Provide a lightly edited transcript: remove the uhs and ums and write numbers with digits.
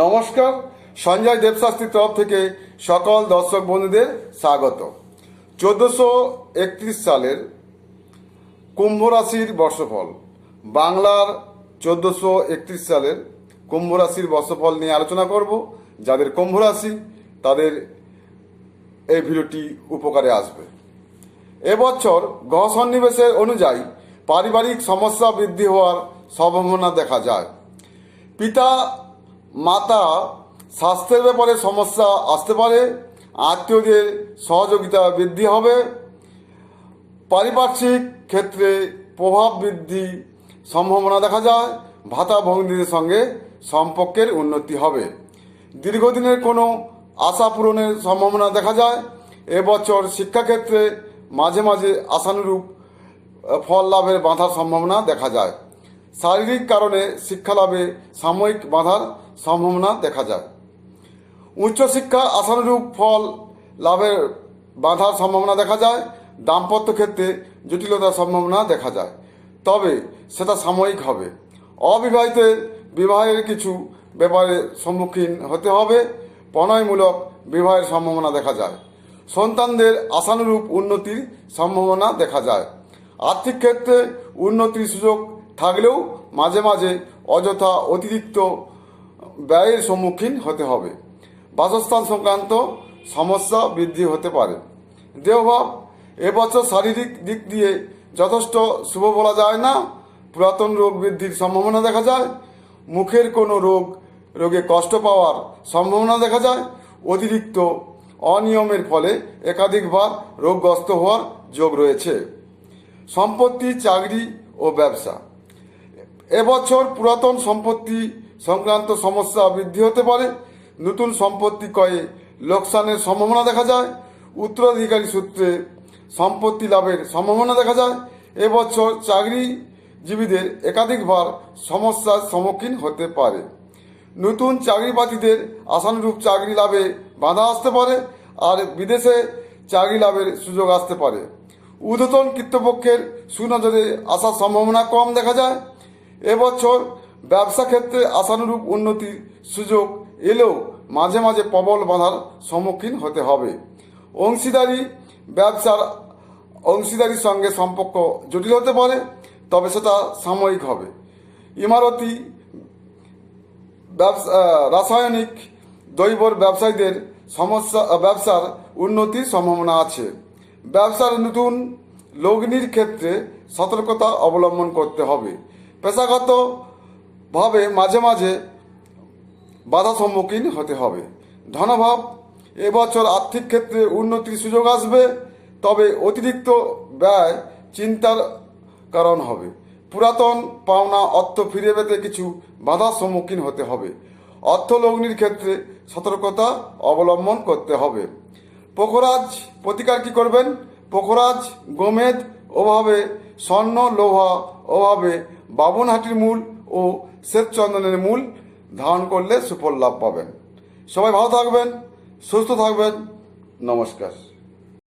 নমস্কার। সঞ্জয় দেবশাস্ত্রীর তরফ থেকে সকল দর্শক বন্ধুদের স্বাগত। 1431 সালের কুম্ভ রাশির বর্ষফল, বাংলার 1431 সালের কুম্ভ রাশির বর্ষফল নিয়ে আলোচনা করব। যাদের কুম্ভ রাশি তাদের এই ভিডিওটি উপকারে আসবে। এবছর গ্রহ সন্নিবেশের অনুযায়ী পারিবারিক সমস্যা বৃদ্ধি হওয়ার সম্ভাবনা দেখা যায়। পিতা মাতা স্বাস্থ্যের ব্যাপারে সমস্যা আসতে পারে। আত্মীয়দের সহযোগিতা বৃদ্ধি হবে। পারিপার্শ্বিক ক্ষেত্রে প্রভাব বৃদ্ধি সম্ভাবনা দেখা যায়। ভাতা ভগ্নীদের সঙ্গে সম্পর্কের উন্নতি হবে। দীর্ঘদিনের কোনো আশা পূরণের সম্ভাবনা দেখা যায়। এবছর শিক্ষাক্ষেত্রে মাঝে মাঝে আশানুরূপ ফল লাভের বাধার সম্ভাবনা দেখা যায়। শারীরিক কারণে শিক্ষা লাভে সাময়িক বাধার সম্ভাবনা দেখা যায়। উচ্চশিক্ষা আশানুরূপ ফল লাভের বাধার সম্ভাবনা দেখা যায়। দাম্পত্য ক্ষেত্রে জটিলতার সম্ভাবনা দেখা যায়, তবে সেটা সাময়িক হবে। অবিবাহিতের বিবাহের কিছু ব্যাপারে সম্মুখীন হতে হবে। প্রণয়মূলক বিবাহের সম্ভাবনা দেখা যায়। সন্তানদের আশানুরূপ উন্নতির সম্ভাবনা দেখা যায়। আর্থিক ক্ষেত্রে উন্নতির সুযোগ থাকলেও মাঝে মাঝে অযথা অতিরিক্ত ব্যয়ের সম্মুখীন হতে হবে। বাসস্থান সংক্রান্ত সমস্যা বৃদ্ধি হতে পারে। দেহভাব এবছর শারীরিক দিক দিয়ে যথেষ্ট শুভ বলা যায় না। পুরাতন রোগ বৃদ্ধির সম্ভাবনা দেখা যায়। মুখের কোনো রোগে কষ্ট পাওয়ার সম্ভাবনা দেখা যায়। অতিরিক্ত অনিয়মের ফলে একাধিকবার রোগগ্রস্ত হওয়ার যোগ রয়েছে। সম্পত্তি, চাকরি ও ব্যবসা এবছর পুরাতন সম্পত্তি সংক্রান্ত সমস্যা বৃদ্ধি হতে পারে। নতুন সম্পত্তি ক্রয়ে লোকসানের সম্ভাবনা দেখা যায়। উত্তরাধিকারী সূত্রে সম্পত্তি লাভের সম্ভাবনা দেখা যায়। এবছর চাকরিজীবীদের একাধিকবার সমস্যার সম্মুখীন হতে পারে। নতুন চাকরিপ্রার্থীদের আশানুরূপ চাকরি লাভে বাধা আসতে পারে, আর বিদেশে চাকরি লাভের সুযোগ আসতে পারে। ঊর্ধ্বতন কর্তৃপক্ষের সুনজরে আসার সম্ভাবনা কম দেখা যায়। এবছর ব্যবসা ক্ষেত্রে আশানুরূপ উন্নতির সুযোগ এলেও মাঝে মাঝে প্রবল বাধার সম্মুখীন হতে হবে। অংশীদারির সঙ্গে সম্পর্ক জটিল হতে পারে, তবে সেটা সাময়িক হবে। ইমারতি রাসায়নিক দ্রব্যের ব্যবসায়ীদের ব্যবসার উন্নতির সম্ভাবনা আছে। ব্যবসার নতুন লগ্নির ক্ষেত্রে সতর্কতা অবলম্বন করতে হবে। পেশাগতভাবে মাঝে মাঝে বাধা সম্মুখীন হতে হবে। ধনভাব এবছর আর্থিক ক্ষেত্রে উন্নতির সুযোগ আসবে, তবে অতিরিক্ত ব্যয় চিন্তার কারণ হবে। পুরাতন পাওনা অর্থ ফিরে পেতে কিছু বাধার সম্মুখীন হতে হবে। অর্থলগ্নির ক্ষেত্রে সতর্কতা অবলম্বন করতে হবে। পোখরাজ প্রতিকার কি করবেন? পোখরাজ, গোমেদ অভাবে, স্বর্ণ লোহা অভাবে বাবুনহাটির মূল ও শ্বেতচন্দনের মূল ধারণ করলে সুফল লাভ পাবেন। সবাই ভালো থাকবেন, সুস্থ থাকবেন। নমস্কার।